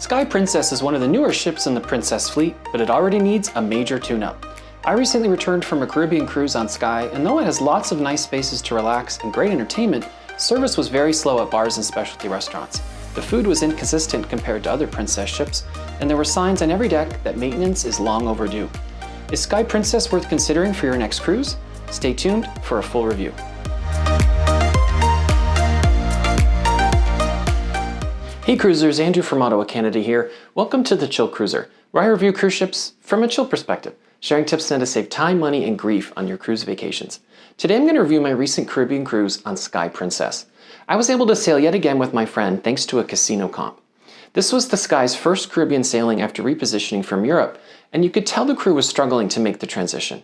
Sky Princess is one of the newer ships in the Princess fleet, but it already needs a major tune-up. I recently returned from a Caribbean cruise on Sky, and though it has lots of nice spaces to relax and great entertainment, service was very slow at bars and specialty restaurants. The food was inconsistent compared to other Princess ships, and there were signs on every deck that maintenance is long overdue. Is Sky Princess worth considering for your next cruise? Stay tuned for a full review. Hey cruisers, Andrew from Ottawa, Canada here. Welcome to the Chill Cruiser, where I review cruise ships from a chill perspective, sharing tips on how to save time, money, and grief on your cruise vacations. Today I'm going to review my recent Caribbean cruise on Sky Princess. I was able to sail yet again with my friend thanks to a casino comp. This was the Sky's first Caribbean sailing after repositioning from Europe, and you could tell the crew was struggling to make the transition.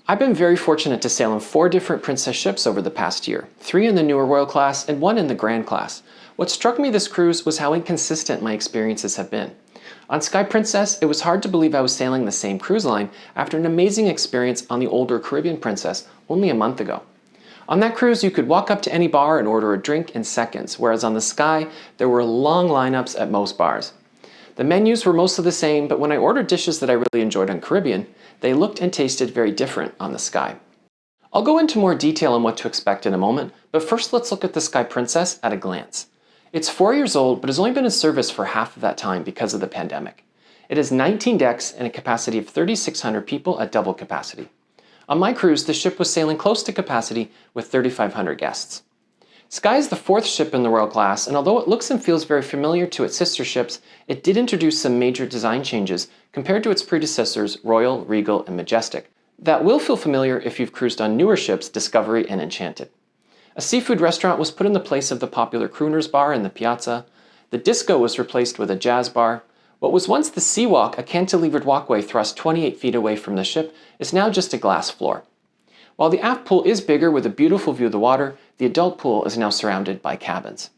I've been very fortunate to sail in 4 different Princess ships over the past year, 3 in the newer Royal class and 1 in the Grand class. What struck me this cruise was how inconsistent my experiences have been. On Sky Princess, it was hard to believe I was sailing the same cruise line after an amazing experience on the older Caribbean Princess only a month ago. On that cruise, you could walk up to any bar and order a drink in seconds, whereas on the Sky, there were long lineups at most bars. The menus were mostly the same, but when I ordered dishes that I really enjoyed on Caribbean, they looked and tasted very different on the Sky. I'll go into more detail on what to expect in a moment, but first let's look at the Sky Princess at a glance. It's 4 years old, but has only been in service for half of that time because of the pandemic. It has 19 decks and a capacity of 3,600 people at double capacity. On my cruise, the ship was sailing close to capacity with 3,500 guests. Sky is the 4th ship in the Royal class, and although it looks and feels very familiar to its sister ships, it did introduce some major design changes compared to its predecessors, Royal, Regal, and Majestic. That will feel familiar if you've cruised on newer ships, Discovery and Enchanted. A seafood restaurant was put in the place of the popular Crooner's Bar in the Piazza. The disco was replaced with a jazz bar. What was once the Sea Walk, a cantilevered walkway thrust 28 feet away from the ship, is now just a glass floor. While the aft pool is bigger with a beautiful view of the water, the adult pool is now surrounded by cabins.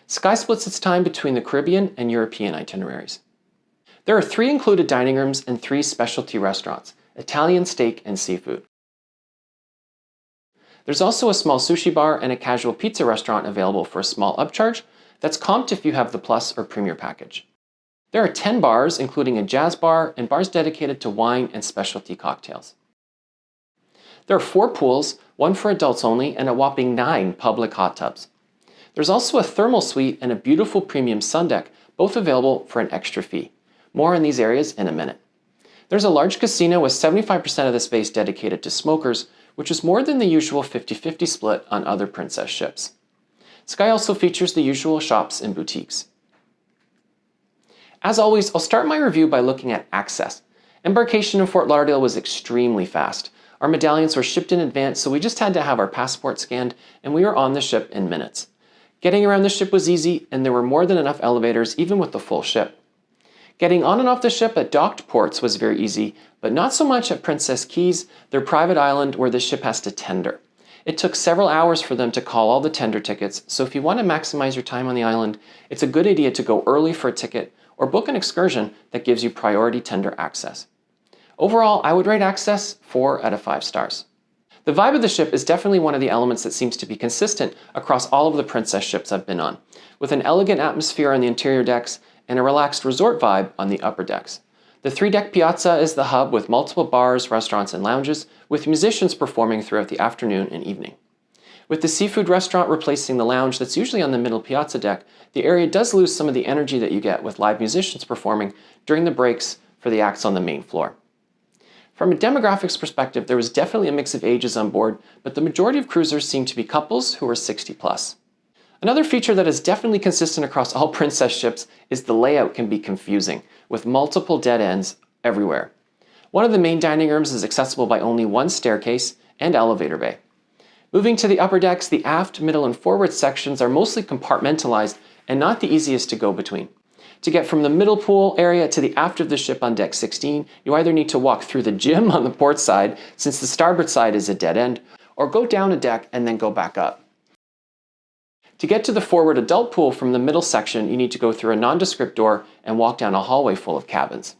Sky splits its time between the Caribbean and European itineraries. There are 3 included dining rooms and 3 specialty restaurants, Italian, steak, and seafood. There's also a small sushi bar and a casual pizza restaurant available for a small upcharge that's comped if you have the Plus or Premier package. There are 10 bars, including a jazz bar and bars dedicated to wine and specialty cocktails. There are 4 pools, 1 for adults only, and a whopping 9 public hot tubs. There's also a thermal suite and a beautiful premium sun deck, both available for an extra fee. More on these areas in a minute. There's a large casino with 75% of the space dedicated to smokers, which is more than the usual 50-50 split on other Princess ships. Sky also features the usual shops and boutiques. As always, I'll start my review by looking at access. Embarkation in Fort Lauderdale was extremely fast. Our medallions were shipped in advance, so we just had to have our passport scanned, and we were on the ship in minutes. Getting around the ship was easy, and there were more than enough elevators even with the full ship. Getting on and off the ship at docked ports was very easy, but not so much at Princess Keys, their private island where the ship has to tender. It took several hours for them to call all the tender tickets, so if you want to maximize your time on the island, it's a good idea to go early for a ticket or book an excursion that gives you priority tender access. Overall, I would rate access 4 out of 5 stars. The vibe of the ship is definitely one of the elements that seems to be consistent across all of the Princess ships I've been on, with an elegant atmosphere on the interior decks and a relaxed resort vibe on the upper decks. The 3-deck Piazza is the hub with multiple bars, restaurants, and lounges, with musicians performing throughout the afternoon and evening. With the seafood restaurant replacing the lounge that's usually on the middle Piazza deck, the area does lose some of the energy that you get with live musicians performing during the breaks for the acts on the main floor. From a demographics perspective, there was definitely a mix of ages on board, but the majority of cruisers seemed to be couples who were 60 plus. Another feature that is definitely consistent across all Princess ships is the layout can be confusing, with multiple dead ends everywhere. One of the main dining rooms is accessible by only 1 staircase and elevator bay. Moving to the upper decks, the aft, middle, and forward sections are mostly compartmentalized and not the easiest to go between. To get from the middle pool area to the aft of the ship on deck 16, you either need to walk through the gym on the port side, since the starboard side is a dead end, or go down a deck and then go back up. To get to the forward adult pool from the middle section, you need to go through a nondescript door and walk down a hallway full of cabins.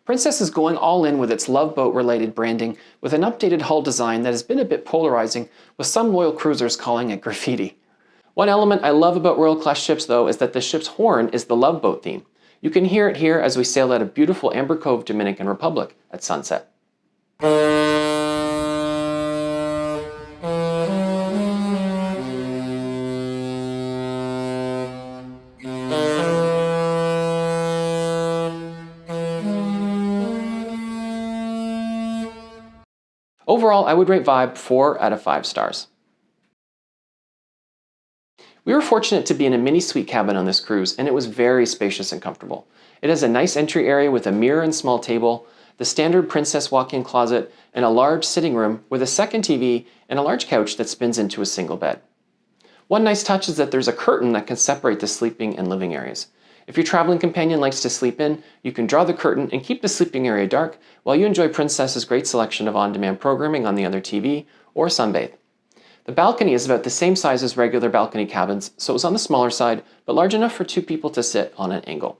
Princess is going all in with its Love Boat-related branding with an updated hull design that has been a bit polarizing, with some loyal cruisers calling it graffiti. One element I love about Royal Class ships, though, is that the ship's horn is the Love Boat theme. You can hear it here as we sail out of beautiful Amber Cove, Dominican Republic at sunset. Overall, I would rate Vibe 4 out of 5 stars. We were fortunate to be in a mini suite cabin on this cruise, and it was very spacious and comfortable. It has a nice entry area with a mirror and small table, the standard princess walk-in closet, and a large sitting room with a second TV and a large couch that spins into a single bed. One nice touch is that there's a curtain that can separate the sleeping and living areas. If your traveling companion likes to sleep in, you can draw the curtain and keep the sleeping area dark while you enjoy Princess's great selection of on-demand programming on the other TV or sunbathe. The balcony is about the same size as regular balcony cabins, so it was on the smaller side, but large enough for 2 people to sit on an angle.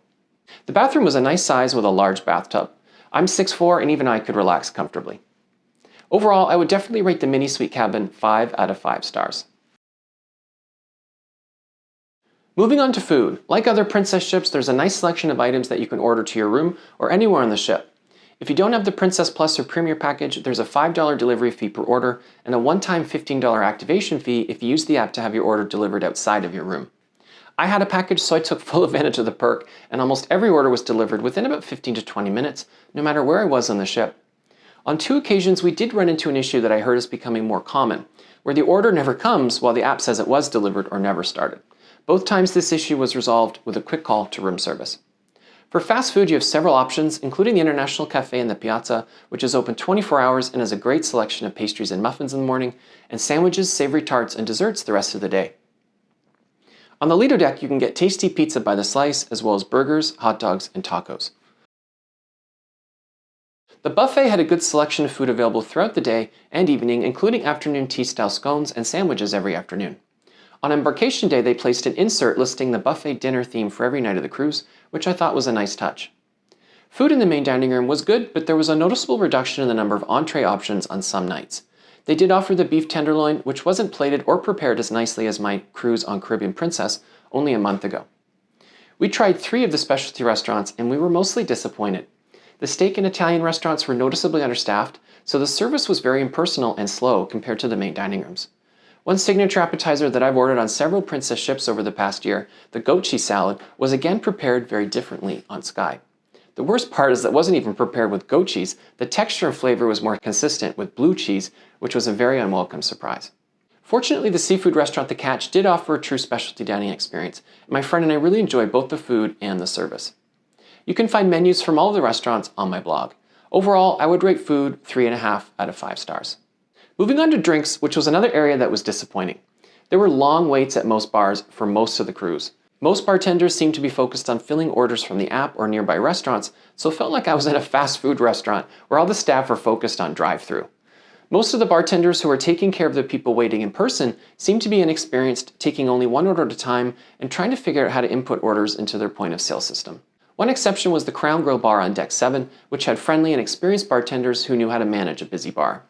The bathroom was a nice size with a large bathtub. I'm 6'4", and even I could relax comfortably. Overall, I would definitely rate the mini suite cabin 5 out of 5 stars. Moving on to food. Like other Princess ships, there's a nice selection of items that you can order to your room or anywhere on the ship. If you don't have the Princess Plus or Premier package, there's a $5 delivery fee per order and a one-time $15 activation fee if you use the app to have your order delivered outside of your room. I had a package, so I took full advantage of the perk, and almost every order was delivered within about 15 to 20 minutes, no matter where I was on the ship. On 2 occasions, we did run into an issue that I heard is becoming more common, where the order never comes while the app says it was delivered or never started. Both times this issue was resolved with a quick call to room service. For fast food, you have several options, including the International Cafe in the Piazza, which is open 24 hours and has a great selection of pastries and muffins in the morning, and sandwiches, savory tarts, and desserts the rest of the day. On the Lido deck, you can get tasty pizza by the slice, as well as burgers, hot dogs, and tacos. The buffet had a good selection of food available throughout the day and evening, including afternoon tea-style scones and sandwiches every afternoon. On embarkation day, they placed an insert listing the buffet dinner theme for every night of the cruise, which I thought was a nice touch. Food in the main dining room was good, but there was a noticeable reduction in the number of entree options on some nights. They did offer the beef tenderloin, which wasn't plated or prepared as nicely as my cruise on Caribbean Princess only a month ago. We tried 3 of the specialty restaurants, and we were mostly disappointed. The steak and Italian restaurants were noticeably understaffed, so the service was very impersonal and slow compared to the main dining rooms. One signature appetizer that I've ordered on several Princess ships over the past year, the goat cheese salad, was again prepared very differently on Sky. The worst part is that it wasn't even prepared with goat cheese. The texture and flavor was more consistent with blue cheese, which was a very unwelcome surprise. Fortunately, the seafood restaurant The Catch did offer a true specialty dining experience, and my friend and I really enjoyed both the food and the service. You can find menus from all of the restaurants on my blog. Overall, I would rate food 3.5 out of 5 stars. Moving on to drinks, which was another area that was disappointing. There were long waits at most bars for most of the cruise. Most bartenders seemed to be focused on filling orders from the app or nearby restaurants, so it felt like I was at a fast food restaurant where all the staff were focused on drive-thru. Most of the bartenders who were taking care of the people waiting in person seemed to be inexperienced, taking only one order at a time and trying to figure out how to input orders into their point-of-sale system. One exception was the Crown Grill bar on Deck 7, which had friendly and experienced bartenders who knew how to manage a busy bar.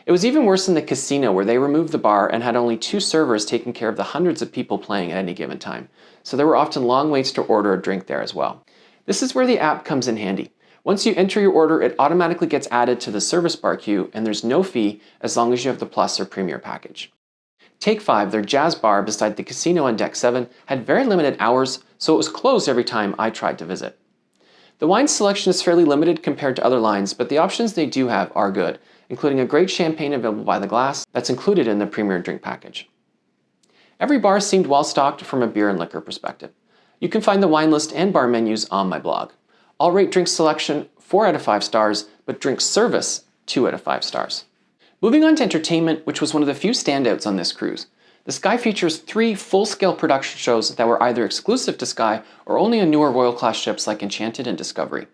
It was even worse in the casino, where they removed the bar and had only 2 servers taking care of the hundreds of people playing at any given time, so there were often long waits to order a drink there as well. This is where the app comes in handy. Once you enter your order, it automatically gets added to the service bar queue, and there's no fee as long as you have the Plus or Premier package. Take 5, their jazz bar beside the casino on Deck 7, had very limited hours, so it was closed every time I tried to visit. The wine selection is fairly limited compared to other lines, but the options they do have are good, including a great champagne available by the glass that's included in the Premier drink package. Every bar seemed well stocked from a beer and liquor perspective. You can find the wine list and bar menus on my blog. I'll rate drink selection 4 out of 5 stars, but drink service 2 out of 5 stars. Moving on to entertainment, which was one of the few standouts on this cruise. The Sky features 3 full-scale production shows that were either exclusive to Sky or only on newer Royal Class ships like Enchanted and Discovery.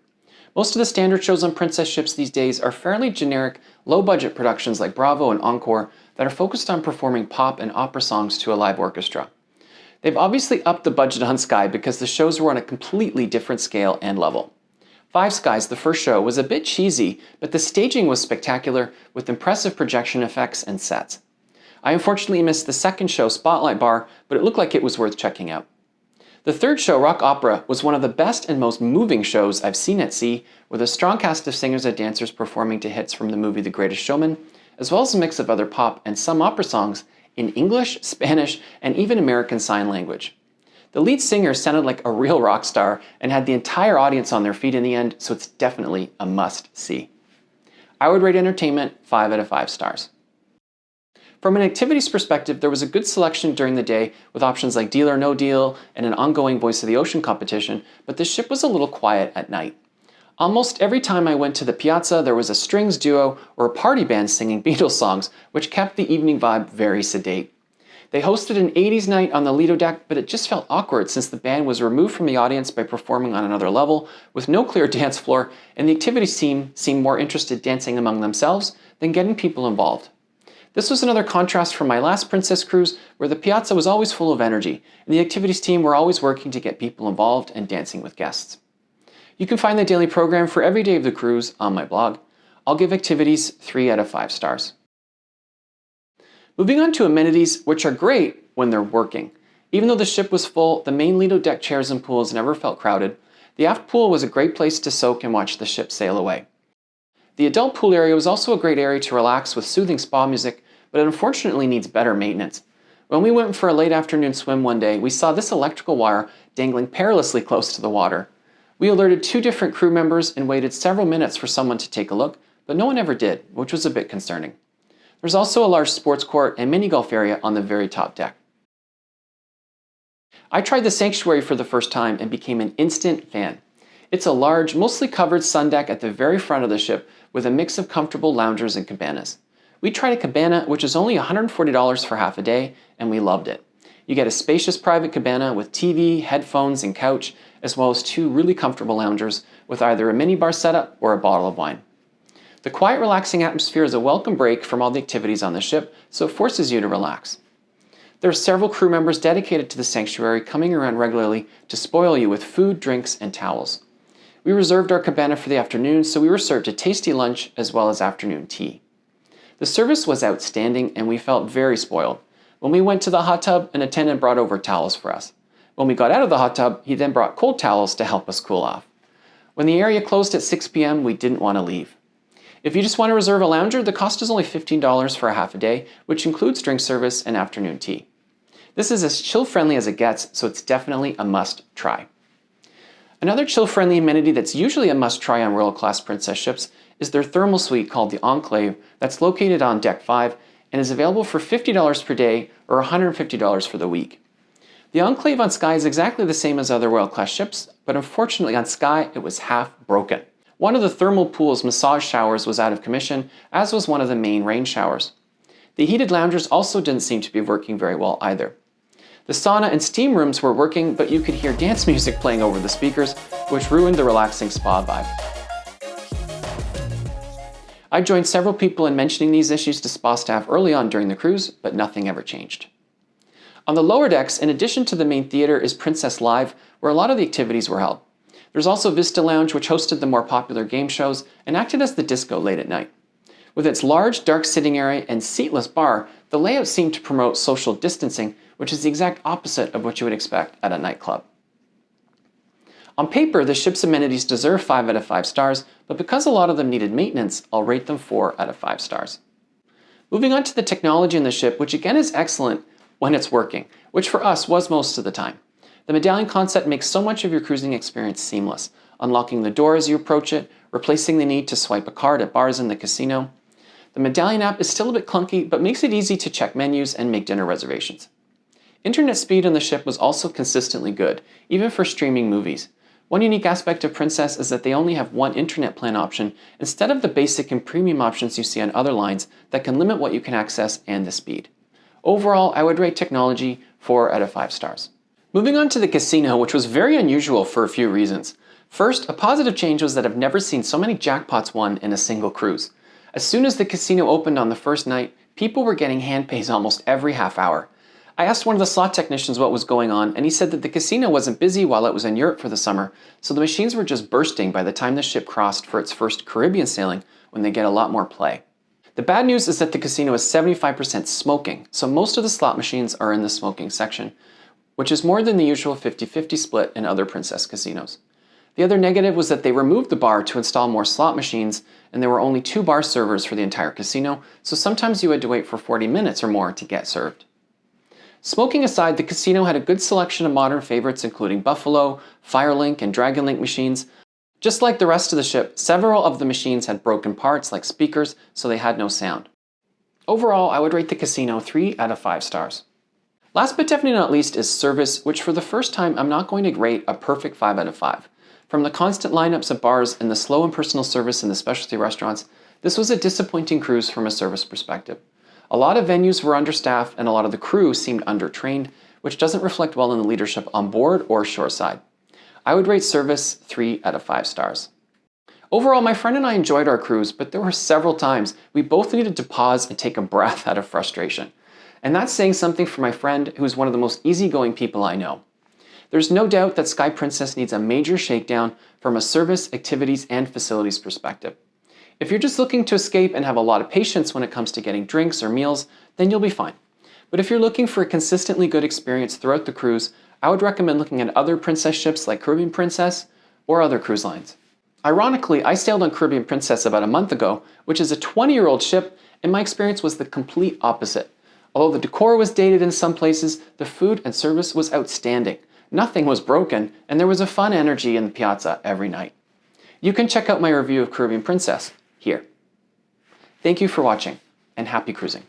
Most of the standard shows on Princess ships these days are fairly generic, low-budget productions like Bravo and Encore that are focused on performing pop and opera songs to a live orchestra. They've obviously upped the budget on Sky because the shows were on a completely different scale and level. Five Skies, the first show, was a bit cheesy, but the staging was spectacular with impressive projection effects and sets. I unfortunately missed the second show, Spotlight Bar, but it looked like it was worth checking out. The third show, Rock Opera, was one of the best and most moving shows I've seen at sea, with a strong cast of singers and dancers performing to hits from the movie The Greatest Showman, as well as a mix of other pop and some opera songs in English, Spanish, and even American Sign Language. The lead singer sounded like a real rock star and had the entire audience on their feet in the end, so it's definitely a must-see. I would rate entertainment 5 out of 5 stars. From an activities perspective, there was a good selection during the day with options like Deal or No Deal and an ongoing Voice of the Ocean competition, but the ship was a little quiet at night. Almost every time I went to the piazza, there was a strings duo or a party band singing Beatles songs, which kept the evening vibe very sedate. They hosted an 80s night on the Lido deck, but it just felt awkward since the band was removed from the audience by performing on another level with no clear dance floor, and the activities team seemed more interested dancing among themselves than getting people involved. This was another contrast from my last Princess cruise, where the piazza was always full of energy, and the activities team were always working to get people involved and dancing with guests. You can find the daily program for every day of the cruise on my blog. I'll give activities 3 out of 5 stars. Moving on to amenities, which are great when they're working. Even though the ship was full, the main Lido deck chairs and pools never felt crowded. The aft pool was a great place to soak and watch the ship sail away. The adult pool area was also a great area to relax with soothing spa music, but it unfortunately needs better maintenance. When we went for a late afternoon swim one day, we saw this electrical wire dangling perilously close to the water. We alerted 2 different crew members and waited several minutes for someone to take a look, but no one ever did, which was a bit concerning. There's also a large sports court and mini golf area on the very top deck. I tried the sanctuary for the first time and became an instant fan. It's a large, mostly covered sun deck at the very front of the ship with a mix of comfortable loungers and cabanas. We tried a cabana, which is only $140 for half a day, and we loved it. You get a spacious private cabana with TV, headphones, and couch, as well as 2 really comfortable loungers with either a minibar setup or a bottle of wine. The quiet, relaxing atmosphere is a welcome break from all the activities on the ship, so it forces you to relax. There are several crew members dedicated to the sanctuary coming around regularly to spoil you with food, drinks, and towels. We reserved our cabana for the afternoon, so we were served a tasty lunch as well as afternoon tea. The service was outstanding and we felt very spoiled. When we went to the hot tub, an attendant brought over towels for us. When we got out of the hot tub, he then brought cold towels to help us cool off. When the area closed at 6 p.m., we didn't want to leave. If you just want to reserve a lounger, the cost is only $15 for a half a day, which includes drink service and afternoon tea. This is as chill-friendly as it gets, so it's definitely a must-try. Another chill-friendly amenity that's usually a must-try on Royal Class Princess ships is their thermal suite called the Enclave that's located on Deck 5 and is available for $50 per day or $150 for the week. The Enclave on Sky is exactly the same as other Royal Class ships, but unfortunately on Sky it was half broken. One of the thermal pool's massage showers was out of commission, as was one of the main rain showers. The heated loungers also didn't seem to be working very well either. The sauna and steam rooms were working, but you could hear dance music playing over the speakers, which ruined the relaxing spa vibe. I joined several people in mentioning these issues to spa staff early on during the cruise, but nothing ever changed. On the lower decks, in addition to the main theater, is Princess Live, where a lot of the activities were held. There's also Vista Lounge, which hosted the more popular game shows and acted as the disco late at night. With its large, dark sitting area and seatless bar, the layout seemed to promote social distancing, which is the exact opposite of what you would expect at a nightclub. On paper, the ship's amenities deserve 5 out of 5 stars, but because a lot of them needed maintenance, I'll rate them 4 out of 5 stars. Moving on to the technology in the ship, which again is excellent when it's working, which for us was most of the time. The medallion concept makes so much of your cruising experience seamless, unlocking the door as you approach it, replacing the need to swipe a card at bars in the casino. The medallion app is still a bit clunky, but makes it easy to check menus and make dinner reservations. Internet speed on the ship was also consistently good, even for streaming movies. One unique aspect of Princess is that they only have one internet plan option instead of the basic and premium options you see on other lines that can limit what you can access and the speed. Overall, I would rate technology 4 out of 5 stars. Moving on to the casino, which was very unusual for a few reasons. First, a positive change was that I've never seen so many jackpots won in a single cruise. As soon as the casino opened on the first night, people were getting Handpays almost every half hour. I asked one of the slot technicians what was going on, and he said that the casino wasn't busy while it was in Europe for the summer, so the machines were just bursting by the time the ship crossed for its first Caribbean sailing when they get a lot more play. The bad news is that the casino is 75% smoking, so most of the slot machines are in the smoking section, which is more than the usual 50-50 split in other Princess casinos. The other negative was that they removed the bar to install more slot machines, and there were only 2 bar servers for the entire casino, so sometimes you had to wait for 40 minutes or more to get served. Smoking aside, the casino had a good selection of modern favorites including Buffalo, Firelink, and Dragonlink machines. Just like the rest of the ship, several of the machines had broken parts like speakers, so they had no sound. Overall, I would rate the casino 3 out of 5 stars. Last but definitely not least is service, which for the first time I'm not going to rate a perfect 5 out of 5. From the constant lineups at bars and the slow impersonal service in the specialty restaurants, this was a disappointing cruise from a service perspective. A lot of venues were understaffed and a lot of the crew seemed undertrained, which doesn't reflect well in the leadership on board or shoreside. I would rate service 3 out of 5 stars. Overall, my friend and I enjoyed our cruise, but there were several times we both needed to pause and take a breath out of frustration. And that's saying something for my friend who is one of the most easygoing people I know. There's no doubt that Sky Princess needs a major shakedown from a service, activities, and facilities perspective. If you're just looking to escape and have a lot of patience when it comes to getting drinks or meals, then you'll be fine. But if you're looking for a consistently good experience throughout the cruise, I would recommend looking at other Princess ships like Caribbean Princess or other cruise lines. Ironically, I sailed on Caribbean Princess about a month ago, which is a 20-year-old ship, and my experience was the complete opposite. Although the decor was dated in some places, the food and service was outstanding. Nothing was broken, and there was a fun energy in the piazza every night. You can check out my review of Caribbean Princess here. Thank you for watching, and happy cruising.